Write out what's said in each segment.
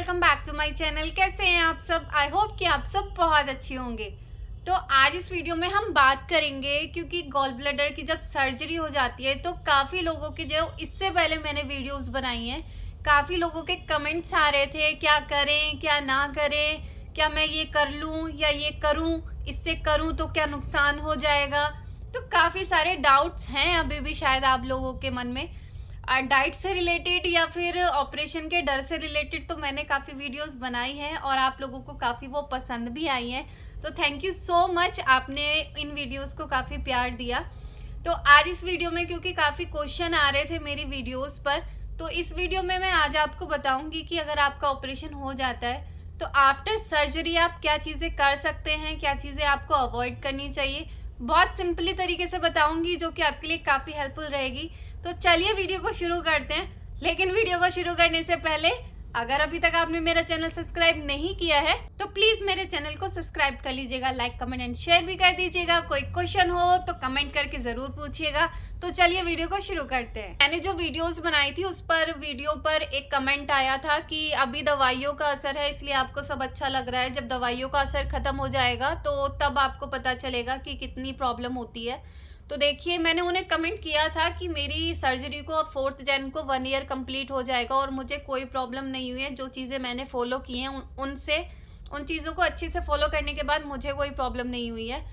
Welcome back to my channel. कैसे हैं आप सब? आई होप कि आप सब बहुत अच्छे होंगे। तो आज इस वीडियो में हम बात करेंगे क्योंकि गॉल ब्लैडर की जब सर्जरी हो जाती है तो काफ़ी लोगों के जो इससे पहले मैंने वीडियोस बनाई हैं, काफ़ी लोगों के कमेंट्स आ रहे थे क्या करें क्या ना करें, क्या मैं ये कर लूँ या ये करूँ, इससे करूँ तो क्या नुकसान हो जाएगा। तो काफ़ी सारे डाउट्स हैं अभी भी शायद आप लोगों के मन में। डाइट से रिलेटेड या फिर ऑपरेशन के डर से रिलेटेड तो मैंने काफ़ी वीडियोस बनाई हैं और आप लोगों को काफ़ी वो पसंद भी आई हैं। तो थैंक यू सो मच, आपने इन वीडियोस को काफ़ी प्यार दिया। तो आज इस वीडियो में क्योंकि काफ़ी क्वेश्चन आ रहे थे मेरी वीडियोस पर, तो इस वीडियो में मैं आज आपको बताऊंगी कि अगर आपका ऑपरेशन हो जाता है तो आफ्टर सर्जरी आप क्या चीज़ें कर सकते हैं, क्या चीज़ें आपको अवॉइड करनी चाहिए। बहुत सिंपली तरीके से बताऊंगी जो कि आपके लिए काफ़ी हेल्पफुल रहेगी। तो चलिए वीडियो को शुरू करते हैं। लेकिन वीडियो को शुरू करने से पहले अगर अभी तक आपने मेरा चैनल सब्सक्राइब नहीं किया है तो प्लीज मेरे चैनल को सब्सक्राइब कर लीजिएगा, लाइक कमेंट एंड शेयर भी कर दीजिएगा। कोई क्वेश्चन हो तो कमेंट करके जरूर पूछिएगा। तो चलिए वीडियो को शुरू करते हैं। मैंने जो वीडियोस बनाई थी उस पर वीडियो पर एक कमेंट आया था कि अभी दवाइयों का असर है इसलिए आपको सब अच्छा लग रहा है, जब दवाइयों का असर खत्म हो जाएगा तो तब आपको पता चलेगा कि कितनी प्रॉब्लम होती है। तो देखिए, मैंने उन्हें कमेंट किया था कि मेरी सर्जरी को 4 जन को 1 ईयर कंप्लीट हो जाएगा और मुझे कोई प्रॉब्लम नहीं हुई है। जो चीज़ें मैंने फॉलो की हैं उन चीज़ों को अच्छे से फॉलो करने के बाद मुझे कोई प्रॉब्लम नहीं हुई है।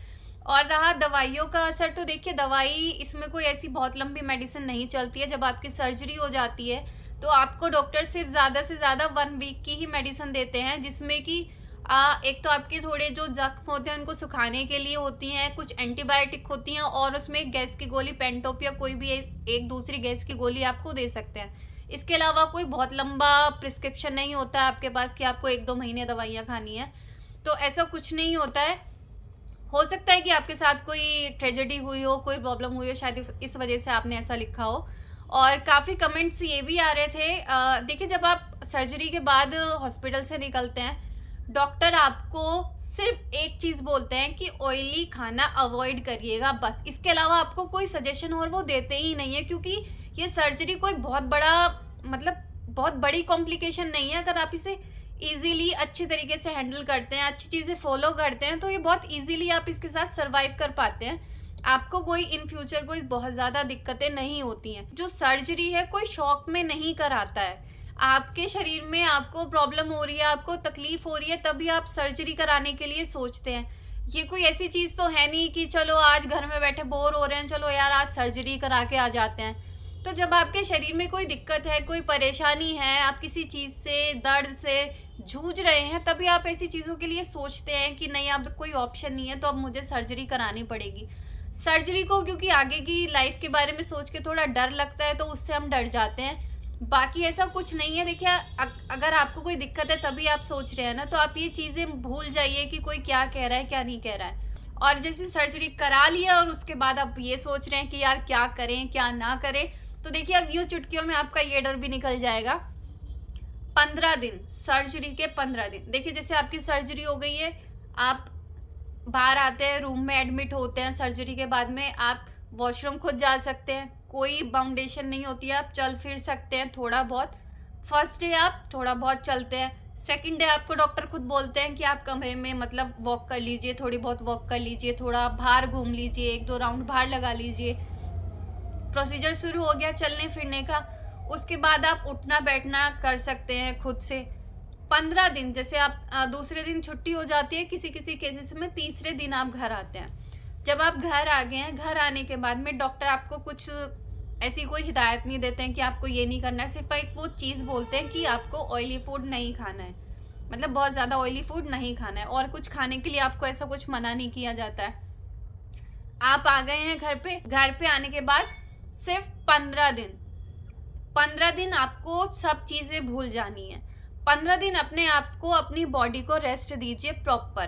और रहा दवाइयों का असर, तो देखिए दवाई इसमें कोई ऐसी बहुत लंबी मेडिसिन नहीं चलती है। जब आपकी सर्जरी हो जाती है तो आपको डॉक्टर सिर्फ ज़्यादा से ज़्यादा 1 वीक की ही मेडिसिन देते हैं, जिसमें कि एक तो आपके थोड़े जो जख्म होते हैं उनको सुखाने के लिए होती हैं, कुछ एंटीबायोटिक होती हैं और उसमें गैस की गोली पेंटोप या कोई भी एक दूसरी गैस की गोली आपको दे सकते हैं। इसके अलावा कोई बहुत लंबा प्रिस्क्रिप्शन नहीं होता है आपके पास कि आपको 1-2 महीने दवाइयाँ खानी है। तो ऐसा कुछ नहीं होता है। हो सकता है कि आपके साथ कोई ट्रेजेडी हुई हो, कोई प्रॉब्लम हुई हो, शायद इस वजह से आपने ऐसा लिखा हो। और काफ़ी कमेंट्स ये भी आ रहे थे। देखिए, जब आप सर्जरी के बाद हॉस्पिटल से निकलते हैं डॉक्टर आपको सिर्फ एक चीज़ बोलते हैं कि ऑयली खाना अवॉइड करिएगा, बस। इसके अलावा आपको कोई सजेशन और वो देते ही नहीं है, क्योंकि ये सर्जरी कोई बहुत बहुत बड़ी कॉम्प्लिकेशन नहीं है। अगर आप इसे इजीली अच्छी तरीके से हैंडल करते हैं, अच्छी चीज़ें फॉलो करते हैं तो ये बहुत इजीली आप इसके साथ सर्वाइव कर पाते हैं। आपको कोई इन फ्यूचर कोई बहुत ज़्यादा दिक्कतें नहीं होती हैं। जो सर्जरी है कोई शौक में नहीं कराता है। आपके शरीर में आपको प्रॉब्लम हो रही है, आपको तकलीफ हो रही है, तभी आप सर्जरी कराने के लिए सोचते हैं। ये कोई ऐसी चीज़ तो है नहीं कि चलो आज घर में बैठे बोर हो रहे हैं, चलो यार आज सर्जरी करा के आ जाते हैं। तो जब आपके शरीर में कोई दिक्कत है, कोई परेशानी है, आप किसी चीज़ से, दर्द से जूझ रहे हैं, तभी आप ऐसी चीज़ों के लिए सोचते हैं कि नहीं अब कोई ऑप्शन नहीं है तो अब मुझे सर्जरी करानी पड़ेगी। सर्जरी को क्योंकि आगे की लाइफ के बारे में सोच के थोड़ा डर लगता है तो उससे हम डर जाते हैं। बाकी ऐसा कुछ नहीं है। देखिए, अगर आपको कोई दिक्कत है तभी आप सोच रहे हैं ना, तो आप ये चीज़ें भूल जाइए कि कोई क्या कह रहा है क्या नहीं कह रहा है। और जैसे सर्जरी करा लिया और उसके बाद आप ये सोच रहे हैं कि यार क्या करें क्या ना करें, तो देखिए अब यूँ चुटकियों में आपका ये डर भी निकल जाएगा। 15 दिन, सर्जरी के 15 दिन। देखिए, जैसे आपकी सर्जरी हो गई है, आप बाहर आते हैं, रूम में एडमिट होते हैं, सर्जरी के बाद में आप वॉशरूम खुद जा सकते हैं, कोई बाउंडेशन नहीं होती है, आप चल फिर सकते हैं थोड़ा बहुत। फर्स्ट डे आप थोड़ा बहुत चलते हैं, सेकंड डे आपको डॉक्टर खुद बोलते हैं कि आप कमरे में वॉक कर लीजिए, थोड़ी बहुत वॉक कर लीजिए, थोड़ा बाहर घूम लीजिए, 1-2 राउंड बाहर लगा लीजिए। प्रोसीजर शुरू हो गया चलने फिरने का। उसके बाद आप उठना बैठना कर सकते हैं खुद से। 15 दिन, जैसे आप दूसरे दिन छुट्टी हो जाती है किसी किसी केसेस में, तीसरे दिन आप घर आते हैं। जब आप घर आ गए हैं, घर आने के बाद में डॉक्टर आपको कुछ ऐसी कोई हिदायत नहीं देते हैं कि आपको ये नहीं करना है, सिर्फ एक वो चीज़ बोलते हैं कि आपको ऑयली फूड नहीं खाना है, बहुत ज़्यादा ऑयली फूड नहीं खाना है, और कुछ खाने के लिए आपको ऐसा कुछ मना नहीं किया जाता है। आप आ गए हैं घर पे आने के बाद सिर्फ 15 दिन आपको सब चीज़ें भूल जानी है। 15 दिन अपने आप को, अपनी बॉडी को रेस्ट दीजिए, प्रॉपर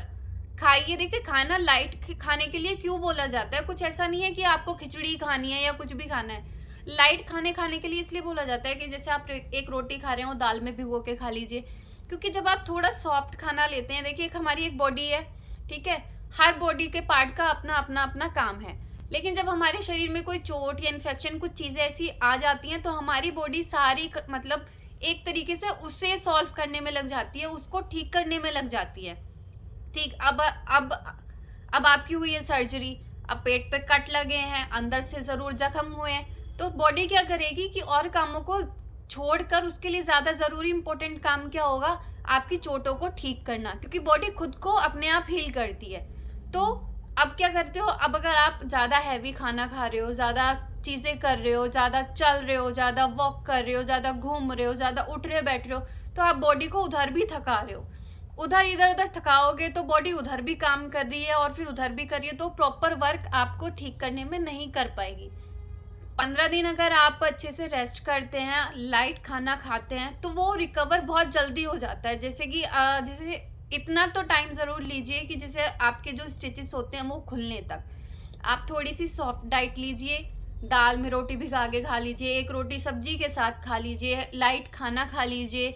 खाइए। देखिए, खाना लाइट खाने के लिए क्यों बोला जाता है, कुछ ऐसा नहीं है कि आपको खिचड़ी खानी है या कुछ भी खाना है। लाइट खाने के लिए इसलिए बोला जाता है कि जैसे आप एक रोटी खा रहे हो, दाल में भिगो के खा लीजिए, क्योंकि जब आप थोड़ा सॉफ्ट खाना लेते हैं, देखिए हमारी एक बॉडी है, ठीक है, हर बॉडी के पार्ट का अपना काम है। लेकिन जब हमारे शरीर में कोई चोट या इन्फेक्शन, कुछ चीज़ें ऐसी आ जाती हैं तो हमारी बॉडी सारी एक तरीके से उसे सॉल्व करने में लग जाती है, उसको ठीक करने में लग जाती है। ठीक, अब आपकी हुई है सर्जरी, अब पेट पे कट लगे हैं, अंदर से जरूर जख्म हुए हैं, तो बॉडी क्या करेगी कि और कामों को छोड़कर उसके लिए ज्यादा जरूरी इंपॉर्टेंट काम क्या होगा, आपकी चोटों को ठीक करना, क्योंकि बॉडी खुद को अपने आप हील करती है। तो अब क्या करते हो, अब अगर आप ज्यादा हैवी खाना खा रहे हो, ज्यादा चीजें कर रहे हो, ज्यादा चल रहे हो, ज्यादा वॉक कर रहे हो, ज्यादा घूम रहे हो, ज्यादा उठ रहे बैठ रहे हो, तो आप बॉडी को उधर भी थका रहे हो। उधर इधर उधर थकाओगे तो बॉडी उधर भी काम कर रही है और फिर उधर भी कर रही है, तो प्रॉपर वर्क आपको ठीक करने में नहीं कर पाएगी। 15 दिन अगर आप अच्छे से रेस्ट करते हैं, लाइट खाना खाते हैं, तो वो रिकवर बहुत जल्दी हो जाता है। जैसे कि जैसे इतना तो टाइम ज़रूर लीजिए कि जैसे आपके जो स्टिचेस होते हैं वो खुलने तक आप थोड़ी सी सॉफ्ट डाइट लीजिए, दाल में रोटी भिगा के खा लीजिए, एक रोटी सब्जी के साथ खा लीजिए, लाइट खाना खा लीजिए,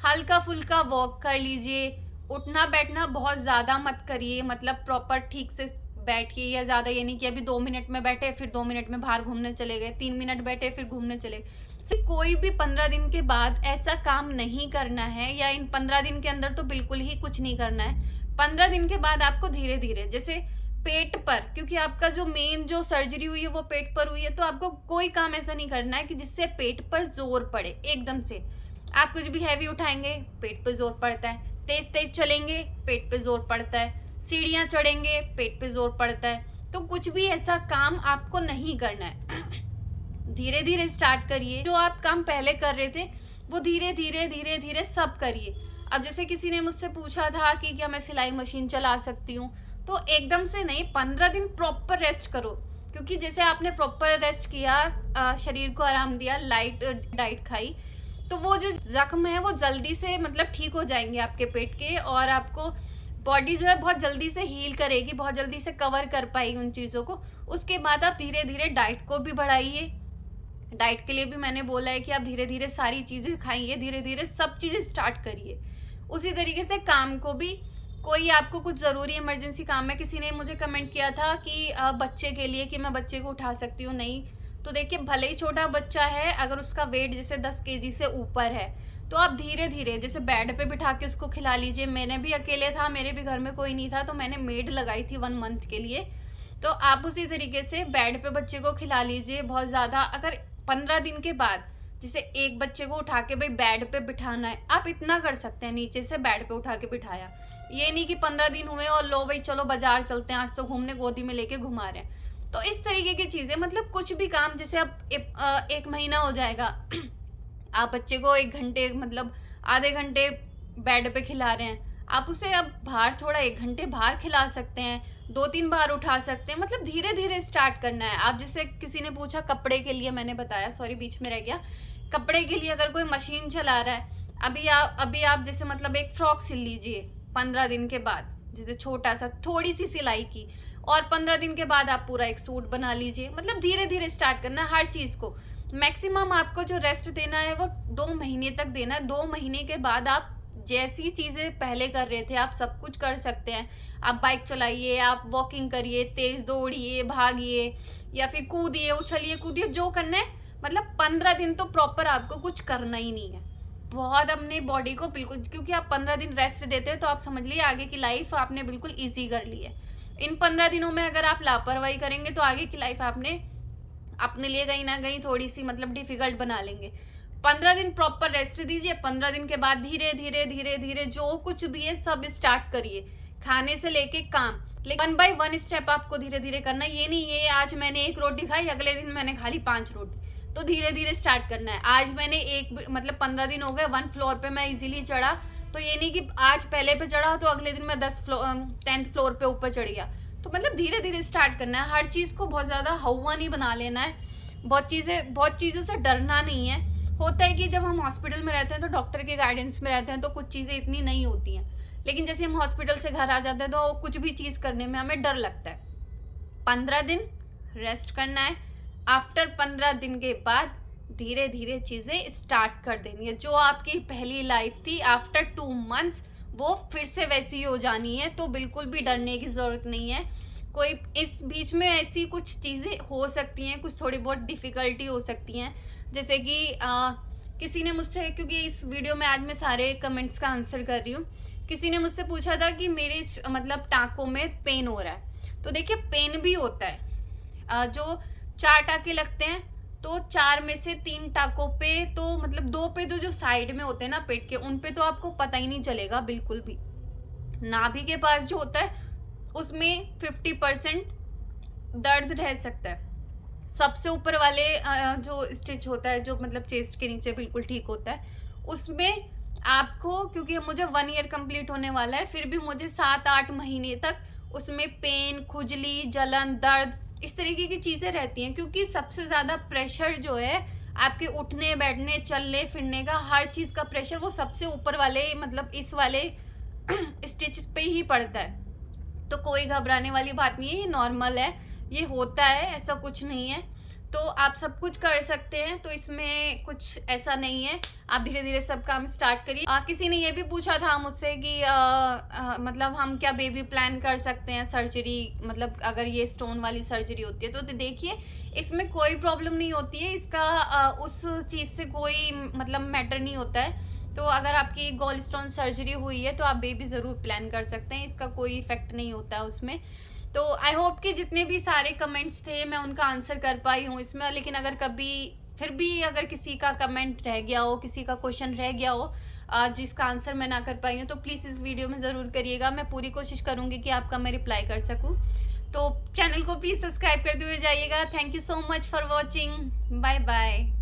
हल्का फुल्का वॉक कर लीजिए। उठना बैठना बहुत ज़्यादा मत करिए, मतलब प्रॉपर ठीक से बैठिए, या ज़्यादा ये नहीं कि अभी 2 मिनट में बैठे फिर 2 मिनट में बाहर घूमने चले गए, 3 मिनट बैठे फिर घूमने चले गए। कोई भी 15 दिन के बाद ऐसा काम नहीं करना है, या इन 15 दिन के अंदर तो बिल्कुल ही कुछ नहीं करना है। 15 दिन के बाद आपको धीरे धीरे, जैसे पेट पर, क्योंकि आपका जो मेन जो सर्जरी हुई है वो पेट पर हुई है, तो आपको कोई काम ऐसा नहीं करना है कि जिससे पेट पर जोर पड़े एकदम से। आप कुछ भी हैवी उठाएंगे, पेट पे जोर पड़ता है, तेज तेज चलेंगे, पेट पे जोर पड़ता है, सीढ़ियां चढ़ेंगे, पेट पे जोर पड़ता है। तो कुछ भी ऐसा काम आपको नहीं करना है। धीरे धीरे स्टार्ट करिए, जो आप काम पहले कर रहे थे वो धीरे धीरे धीरे धीरे सब करिए। अब जैसे किसी ने मुझसे पूछा था कि क्या मैं सिलाई मशीन चला सकती हूँ, तो एकदम से नहीं, 15 दिन प्रॉपर रेस्ट करो, क्योंकि जैसे आपने प्रॉपर रेस्ट किया, शरीर को आराम दिया, लाइट डाइट खाई, तो वो जो जख्म है वो जल्दी से मतलब ठीक हो जाएंगे आपके पेट के, और आपको बॉडी जो है बहुत जल्दी से हील करेगी, बहुत जल्दी से कवर कर पाएगी उन चीज़ों को। उसके बाद आप धीरे धीरे डाइट को भी बढ़ाइए। डाइट के लिए भी मैंने बोला है कि आप धीरे धीरे सारी चीज़ें खाइए, धीरे धीरे सब चीज़ें स्टार्ट करिए। उसी तरीके से काम को भी, कोई आपको कुछ ज़रूरी इमरजेंसी काम है, किसी ने मुझे कमेंट किया था कि बच्चे के लिए कि मैं बच्चे को उठा सकती हूँ, नहीं, तो देखिए भले ही छोटा बच्चा है, अगर उसका वेट जैसे 10 kg से ऊपर है, तो आप धीरे धीरे जैसे बेड पे बिठा के उसको खिला लीजिए। मैंने भी अकेले था, मेरे भी घर में कोई नहीं था, तो मैंने मेड लगाई थी 1 मंथ के लिए, तो आप उसी तरीके से बेड पे बच्चे को खिला लीजिए। बहुत ज़्यादा अगर 15 दिन के बाद जैसे एक बच्चे को उठा के भाई बेड पे बिठाना है, आप इतना कर सकते हैं, नीचे से बेड पे उठा के बिठाया। ये नहीं कि 15 दिन हुए और लो भाई चलो बाजार चलते हैं, आज तो घूमने गोदी में लेके घुमा रहे हैं। तो इस तरीके की चीज़ें, मतलब कुछ भी काम, जैसे अब 1 महीना हो जाएगा, आप बच्चे को 1 घंटे मतलब आधे घंटे बेड पे खिला रहे हैं, आप उसे अब बाहर थोड़ा 1 घंटे बाहर खिला सकते हैं, 2-3 बार उठा सकते हैं, मतलब धीरे धीरे स्टार्ट करना है। आप जैसे किसी ने पूछा कपड़े के लिए, मैंने बताया, सॉरी बीच में रह गया, कपड़े के लिए अगर कोई मशीन चला रहा है, अभी आप जैसे मतलब एक फ्रॉक सिल लीजिए 15 दिन के बाद, जैसे छोटा सा थोड़ी सी सिलाई की, और 15 दिन के बाद आप पूरा एक सूट बना लीजिए। मतलब धीरे धीरे स्टार्ट करना है हर चीज़ को। मैक्सिमम आपको जो रेस्ट देना है वो 2 महीने तक देना है। 2 महीने के बाद आप जैसी चीज़ें पहले कर रहे थे आप सब कुछ कर सकते हैं। आप बाइक चलाइए, आप वॉकिंग करिए, तेज दौड़िए, भागिए, या फिर कूदिए, उछलिए कूदिए, जो करना है। मतलब 15 दिन तो प्रॉपर आपको कुछ करना ही नहीं है। बहुत अपने बॉडी को बिल्कुल, क्योंकि आप 15 दिन रेस्ट देते हो तो आप समझ लीजिए आगे की लाइफ आपने बिल्कुल ईजी कर ली है। इन 15 दिनों में अगर आप लापरवाही करेंगे तो आगे की लाइफ आपने अपने लिए कहीं ना कहीं थोड़ी सी मतलब डिफिकल्ट बना लेंगे। 15 दिन प्रॉपर रेस्ट दीजिए, 15 दिन के बाद धीरे धीरे धीरे धीरे जो कुछ भी है सब स्टार्ट करिए, खाने से लेके काम, लेकिन 1 by 1 स्टेप आपको धीरे धीरे करना है। ये नहीं ये आज मैंने 1 रोटी खाई, अगले दिन मैंने खा ली 5 रोटी, तो धीरे धीरे स्टार्ट करना है। आज मैंने मतलब 15 दिन हो गए 1 फ्लोर पे मैं इजीली चढ़ा, तो ये नहीं कि आज पहले पे चढ़ा तो अगले दिन मैं 10th फ्लोर पे ऊपर चढ़ गया। तो मतलब धीरे धीरे स्टार्ट करना है, हर चीज़ को बहुत ज़्यादा हवा नहीं बना लेना है, बहुत चीज़ों से डरना नहीं है। होता है कि जब हम हॉस्पिटल में रहते हैं तो डॉक्टर के गाइडेंस में रहते हैं तो कुछ चीज़ें इतनी नहीं होती हैं, लेकिन जैसे हम हॉस्पिटल से घर आ जाते हैं तो कुछ भी चीज़ करने में हमें डर लगता है। 15 दिन रेस्ट करना है, आफ्टर 15 दिन के बाद धीरे धीरे चीज़ें स्टार्ट कर देनी है। जो आपकी पहली लाइफ थी आफ्टर 2 मंथ्स वो फिर से वैसी हो जानी है, तो बिल्कुल भी डरने की ज़रूरत नहीं है। कोई इस बीच में ऐसी कुछ चीज़ें हो सकती हैं, कुछ थोड़ी बहुत डिफ़िकल्टी हो सकती हैं, जैसे कि किसी ने मुझसे, क्योंकि इस वीडियो में आज मैं सारे कमेंट्स का आंसर कर रही हूँ, किसी ने मुझसे पूछा था कि मेरे मतलब टाँकों में पेन हो रहा है। तो देखिए पेन भी होता है, जो 4 टाँके लगते हैं तो 4 में से 3 टाँकों पे तो मतलब 2 पे तो जो साइड में होते हैं ना पेट के, उन पे तो आपको पता ही नहीं चलेगा बिल्कुल भी। नाभि के पास जो होता है उसमें 50% दर्द रह सकता है। सबसे ऊपर वाले जो स्टिच होता है, जो मतलब चेस्ट के नीचे बिल्कुल ठीक होता है, उसमें आपको, क्योंकि मुझे 1 ईयर कंप्लीट होने वाला है, फिर भी मुझे 7-8 महीने तक उसमें पेन, खुजली, जलन, दर्द इस तरीके की चीज़ें रहती हैं, क्योंकि सबसे ज़्यादा प्रेशर जो है आपके उठने बैठने चलने फिरने का, हर चीज़ का प्रेशर वो सबसे ऊपर वाले मतलब इस वाले स्टिच पे ही पड़ता है। तो कोई घबराने वाली बात नहीं है, ये नॉर्मल है, ये होता है, ऐसा कुछ नहीं है। तो आप सब कुछ कर सकते हैं, तो इसमें कुछ ऐसा नहीं है, आप धीरे धीरे सब काम स्टार्ट करिए। किसी ने ये भी पूछा था मुझसे कि मतलब हम क्या बेबी प्लान कर सकते हैं सर्जरी, मतलब अगर ये स्टोन वाली सर्जरी होती है तो देखिए इसमें कोई प्रॉब्लम नहीं होती है, इसका उस चीज़ से कोई मतलब मैटर नहीं होता है। तो अगर आपकी गॉल स्टोन सर्जरी हुई है तो आप बेबी ज़रूर प्लान कर सकते हैं, इसका कोई इफेक्ट नहीं होता है उसमें। तो आई होप कि जितने भी सारे कमेंट्स थे मैं उनका आंसर कर पाई हूँ इसमें, लेकिन अगर कभी फिर भी अगर किसी का कमेंट रह गया हो, किसी का क्वेश्चन रह गया हो जिसका आंसर मैं ना कर पाई हूँ, तो प्लीज़ इस वीडियो में ज़रूर करिएगा, मैं पूरी कोशिश करूँगी कि आपका मैं रिप्लाई कर सकूँ। तो चैनल को प्लीज़ सब्सक्राइब करते हुए जाइएगा। Thank you so much for watching, bye bye.